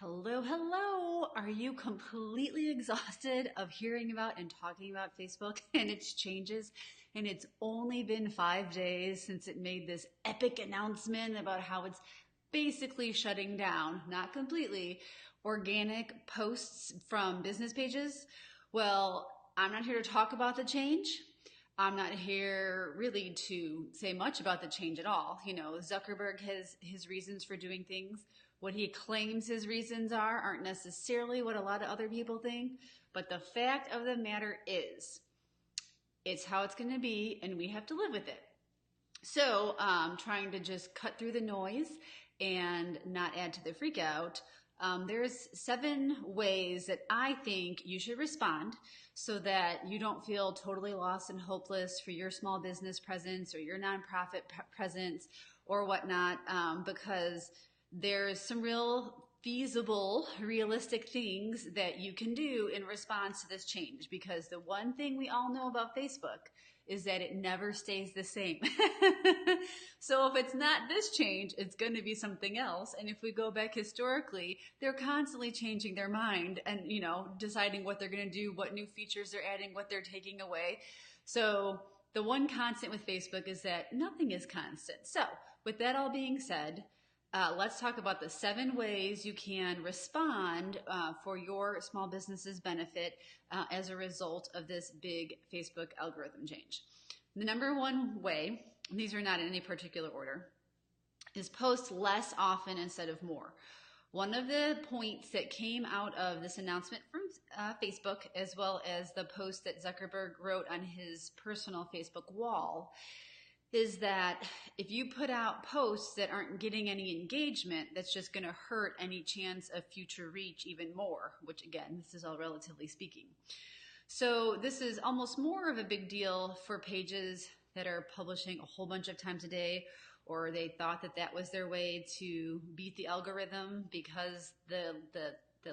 Hello, hello. Are you completely exhausted of hearing about and talking about Facebook and its changes? And it's only been 5 days since it made this epic announcement about how it's basically shutting down, not completely, organic posts from business pages. Well, I'm not here to talk about the change. I'm not here really to say much about the change at all. Zuckerberg has his reasons for doing things. What he claims his reasons aren't necessarily what a lot of other people think. But the fact of the matter is, it's how it's going to be, and we have to live with it. So I'm trying to just cut through the noise and not add to the freak out. There's 7 ways that I think you should respond so that you don't feel totally lost and hopeless for your small business presence or your nonprofit presence or whatnot, because there's some real feasible, realistic things that you can do in response to this change. Because the one thing we all know about Facebook is that it never stays the same. So if it's not this change, it's going to be something else. And if we go back historically, they're constantly changing their mind and, deciding what they're going to do, what new features they're adding, what they're taking away. So the one constant with Facebook is that nothing is constant. So with that all being said, let's talk about the 7 ways you can respond for your small business's benefit as a result of this big Facebook algorithm change. The number 1 way, and these are not in any particular order, is post less often instead of more. One of the points that came out of this announcement from Facebook, as well as the post that Zuckerberg wrote on his personal Facebook wall, is that if you put out posts that aren't getting any engagement, that's just going to hurt any chance of future reach even more, which again, this is all relatively speaking. So this is almost more of a big deal for pages that are publishing a whole bunch of times a day, or they thought that that was their way to beat the algorithm because the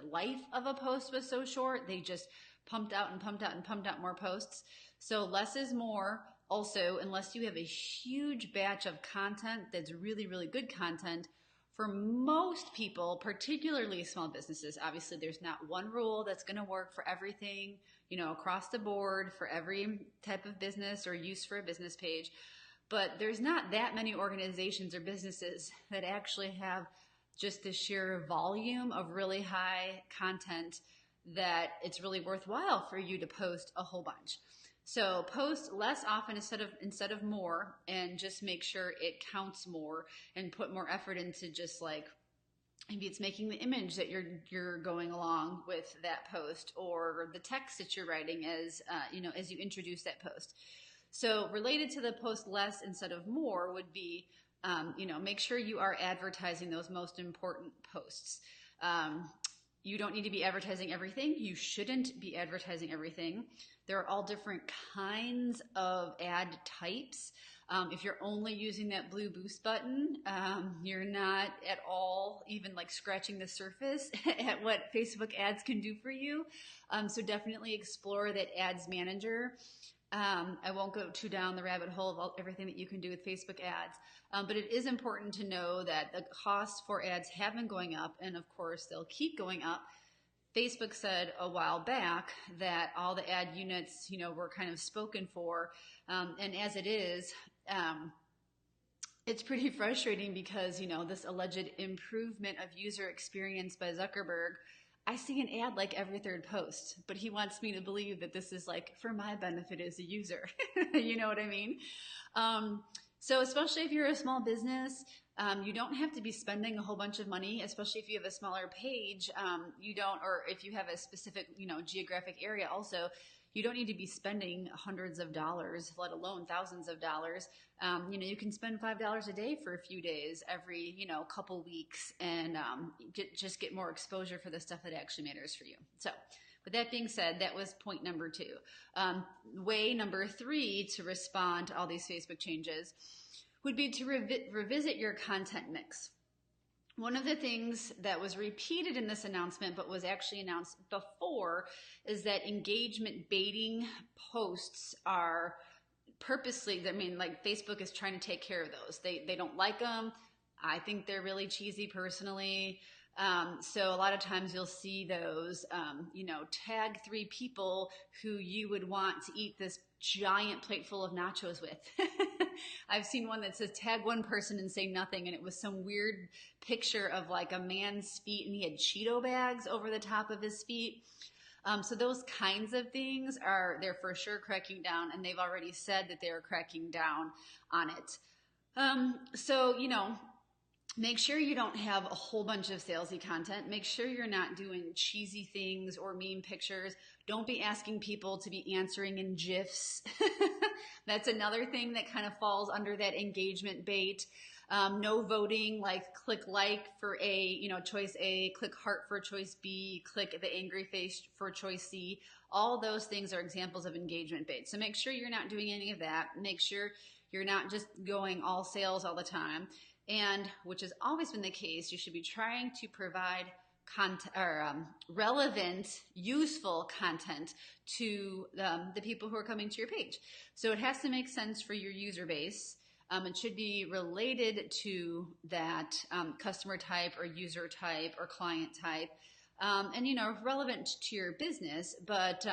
life of a post was so short. They just pumped out and pumped out and pumped out more posts. So less is more. Also, unless you have a huge batch of content that's really, really good content, for most people, particularly small businesses, obviously there's not one rule that's going to work for everything, across the board for every type of business or use for a business page. But there's not that many organizations or businesses that actually have just the sheer volume of really high content that it's really worthwhile for you to post a whole bunch. So post less often instead of more, and just make sure it counts more and put more effort into just like, maybe it's making the image that you're going along with that post, or the text that you're writing as you introduce that post. So related to the post less instead of more would be, make sure you are advertising those most important posts. You don't need to be advertising everything. You shouldn't be advertising everything. There are all different kinds of ad types. If you're only using that blue boost button, you're not at all even like scratching the surface at what Facebook ads can do for you. So definitely explore that ads manager. I won't go too down the rabbit hole of everything that you can do with Facebook ads, but it is important to know that the costs for ads have been going up, and of course they'll keep going up. Facebook said a while back that all the ad units, were kind of spoken for, and as it is, it's pretty frustrating because, this alleged improvement of user experience by Zuckerberg, I see an ad like every 3rd post, but he wants me to believe that this is like for my benefit as a user. You know what I mean? So especially if you're a small business, you don't have to be spending a whole bunch of money, especially if you have a smaller page. Or if you have a specific, geographic area also, you don't need to be spending hundreds of dollars, let alone thousands of dollars. You can spend $5 a day for a few days every, couple weeks, and just get more exposure for the stuff that actually matters for you. So with that being said, that was point number 2. Way number 3 to respond to all these Facebook changes would be to revisit your content mix. One of the things that was repeated in this announcement, but was actually announced before, is that engagement baiting posts are purposely, Facebook is trying to take care of those. They don't like them. I think they're really cheesy personally. So a lot of times you'll see those, tag 3 people who you would want to eat this giant plate full of nachos with. I've seen one that says tag 1 person and say nothing, and it was some weird picture of like a man's feet, and he had Cheeto bags over the top of his feet. So those kinds of things they're for sure cracking down, and they've already said that they're cracking down on it. So, make sure you don't have a whole bunch of salesy content. Make sure you're not doing cheesy things or meme pictures. Don't be asking people to be answering in GIFs. That's another thing that kind of falls under that engagement bait. No voting, like click like for choice A, click heart for choice B, click the angry face for choice C. All those things are examples of engagement bait. So make sure you're not doing any of that. Make sure you're not just going all sales all the time. And which has always been the case, you should be trying to provide content or relevant, useful content to the people who are coming to your page. So it has to make sense for your user base. It should be related to that customer type or user type or client type, and relevant to your business. But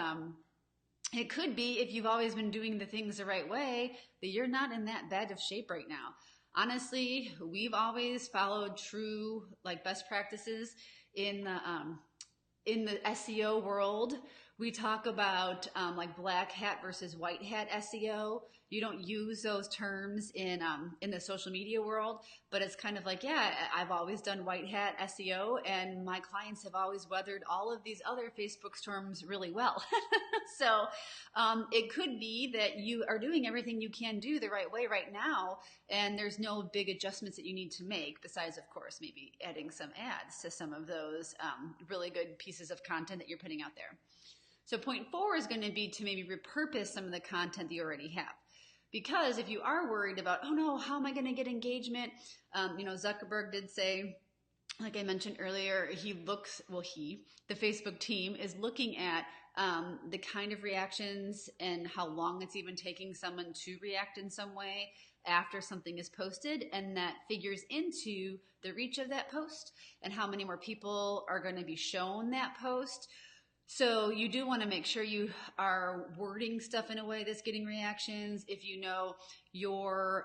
it could be, if you've always been doing the things the right way, that you're not in that bad of shape right now. Honestly, we've always followed true best practices in the SEO world. We talk about black hat versus white hat SEO. You don't use those terms in the social media world, but it's kind of I've always done white hat SEO, and my clients have always weathered all of these other Facebook storms really well. So it could be that you are doing everything you can do the right way right now, and there's no big adjustments that you need to make, besides, of course, maybe adding some ads to some of those really good pieces of content that you're putting out there. So point 4 is going to be to maybe repurpose some of the content that you already have. Because if you are worried about, oh no, how am I going to get engagement? Zuckerberg did say, like I mentioned earlier, the Facebook team is looking at the kind of reactions and how long it's even taking someone to react in some way after something is posted, and that figures into the reach of that post and how many more people are going to be shown that post. So you do want to make sure you are wording stuff in a way that's getting reactions. If you know your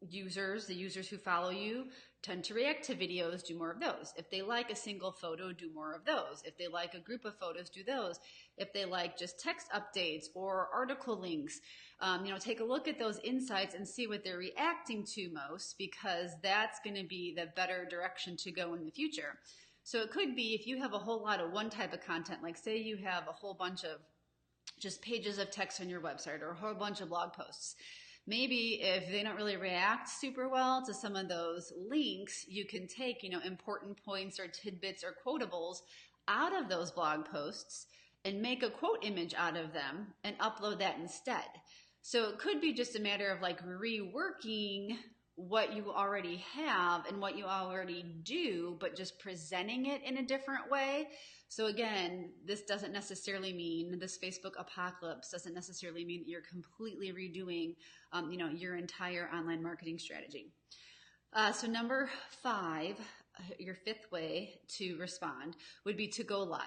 users, the users who follow you, tend to react to videos, do more of those. If they like a single photo, do more of those. If they like a group of photos, do those. If they like just text updates or article links, take a look at those insights and see what they're reacting to most, because that's going to be the better direction to go in the future. So it could be, if you have a whole lot of one type of content, like say you have a whole bunch of just pages of text on your website or a whole bunch of blog posts. Maybe if they don't really react super well to some of those links, you can take, important points or tidbits or quotables out of those blog posts and make a quote image out of them and upload that instead. So it could be just a matter of reworking what you already have and what you already do, but just presenting it in a different way. So again, this doesn't necessarily mean, this Facebook apocalypse doesn't necessarily mean that you're completely redoing, your entire online marketing strategy. So number 5, your 5th way to respond would be to go live.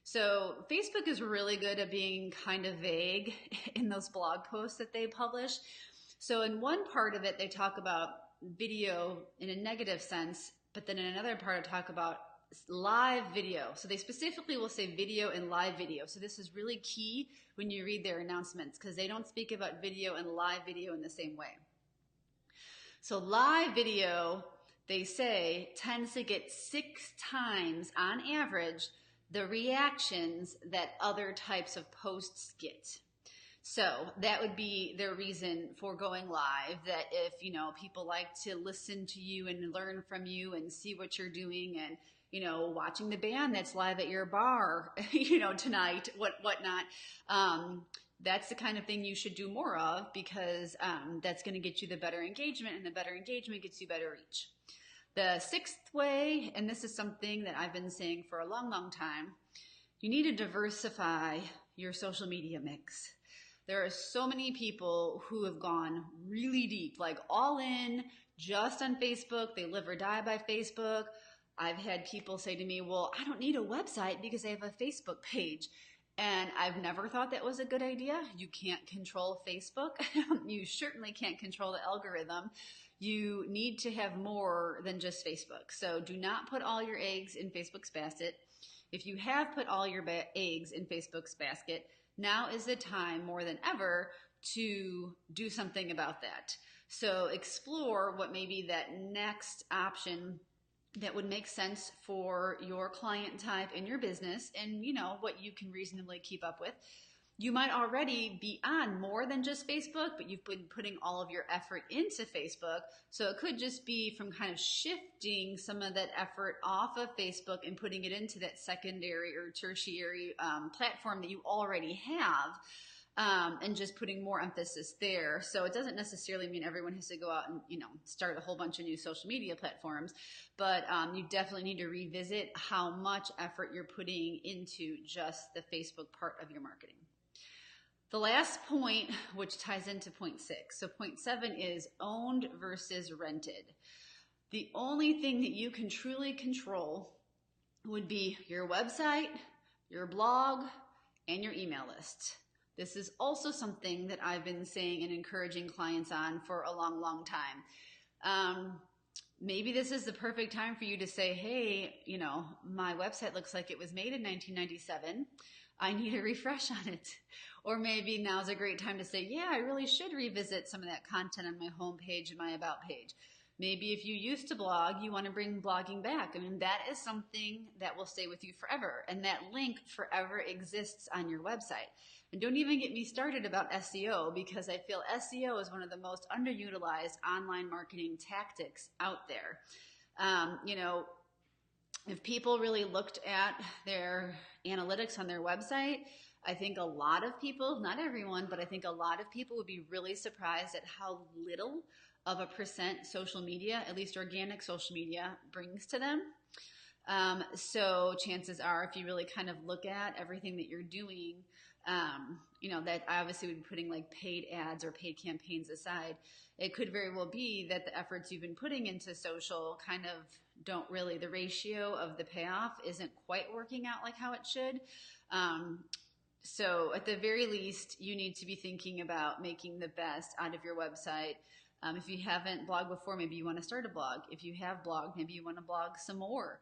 So Facebook is really good at being kind of vague in those blog posts that they publish. So in one part of it, they talk about video in a negative sense, but then in another part, they talk about live video. So they specifically will say video and live video. So this is really key when you read their announcements, because they don't speak about video and live video in the same way. So live video, they say, tends to get 6 times on average the reactions that other types of posts get. So that would be their reason for going live, that if, people like to listen to you and learn from you and see what you're doing, and, watching the band that's live at your bar, tonight, whatnot, that's the kind of thing you should do more of, because that's going to get you the better engagement, and the better engagement gets you better reach. The 6th way, and this is something that I've been saying for a long, long time, you need to diversify your social media mix. There are so many people who have gone really deep, all in, just on Facebook. They live or die by Facebook. I've had people say to me, well, I don't need a website because I have a Facebook page. And I've never thought that was a good idea. You can't control Facebook. You certainly can't control the algorithm. You need to have more than just Facebook. So do not put all your eggs in Facebook's basket. If you have put all your eggs in Facebook's basket, now is the time more than ever to do something about that. So explore what may be that next option that would make sense for your client type and your business, and what you can reasonably keep up with. You might already be on more than just Facebook, but you've been putting all of your effort into Facebook. So it could just be from kind of shifting some of that effort off of Facebook and putting it into that secondary or tertiary platform that you already have. And just putting more emphasis there. So it doesn't necessarily mean everyone has to go out and, start a whole bunch of new social media platforms, but you definitely need to revisit how much effort you're putting into just the Facebook part of your marketing. The last point, which ties into point 6. So point 7 is owned versus rented. The only thing that you can truly control would be your website, your blog, and your email list. This is also something that I've been saying and encouraging clients on for a long, long time. Maybe this is the perfect time for you to say, hey, my website looks like it was made in 1997. I need a refresh on it. Or maybe now's a great time to say, yeah, I really should revisit some of that content on my homepage and my about page. Maybe if you used to blog, you want to bring blogging back. I mean, that is something that will stay with you forever. And that link forever exists on your website. And don't even get me started about SEO, because I feel SEO is one of the most underutilized online marketing tactics out there. If people really looked at their analytics on their website, I think a lot of people, not everyone, but I think a lot of people would be really surprised at how little of a percent social media, at least organic social media, brings to them. So chances are, if you really kind of look at everything that you're doing, that I obviously would be putting like paid ads or paid campaigns aside, it could very well be that the efforts you've been putting into social kind of don't really, the ratio of the payoff isn't quite working out like how it should. So at the very least, you need to be thinking about making the best out of your website. If you haven't blogged before, maybe you want to start a blog. If you have blogged, maybe you want to blog some more.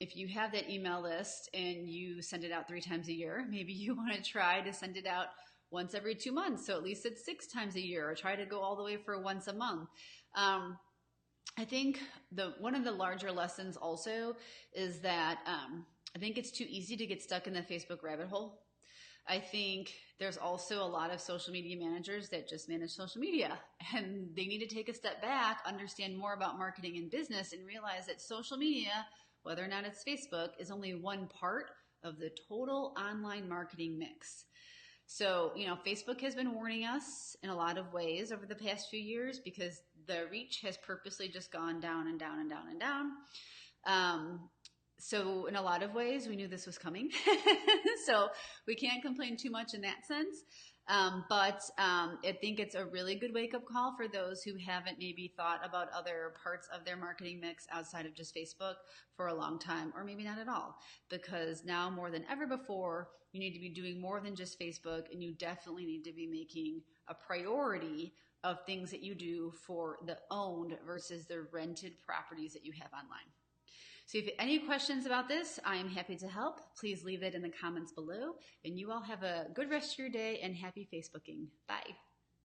If you have that email list and you send it out 3 times a year, maybe you want to try to send it out once every 2 months. So at least it's 6 times a year, or try to go all the way for once a month. I think one of the larger lessons also is that I think it's too easy to get stuck in the Facebook rabbit hole. I think there's also a lot of social media managers that just manage social media, and they need to take a step back, understand more about marketing and business, and realize that social media, whether or not it's Facebook, is only one part of the total online marketing mix. So, Facebook has been warning us in a lot of ways over the past few years, because the reach has purposely just gone down and down and down and down. So in a lot of ways, we knew this was coming. So we can't complain too much in that sense. But I think it's a really good wake-up call for those who haven't maybe thought about other parts of their marketing mix outside of just Facebook for a long time, or maybe not at all. Because now more than ever before, you need to be doing more than just Facebook, and you definitely need to be making a priority of things that you do for the owned versus the rented properties that you have online. So if you have any questions about this, I am happy to help. Please leave it in the comments below. And you all have a good rest of your day, and happy Facebooking. Bye.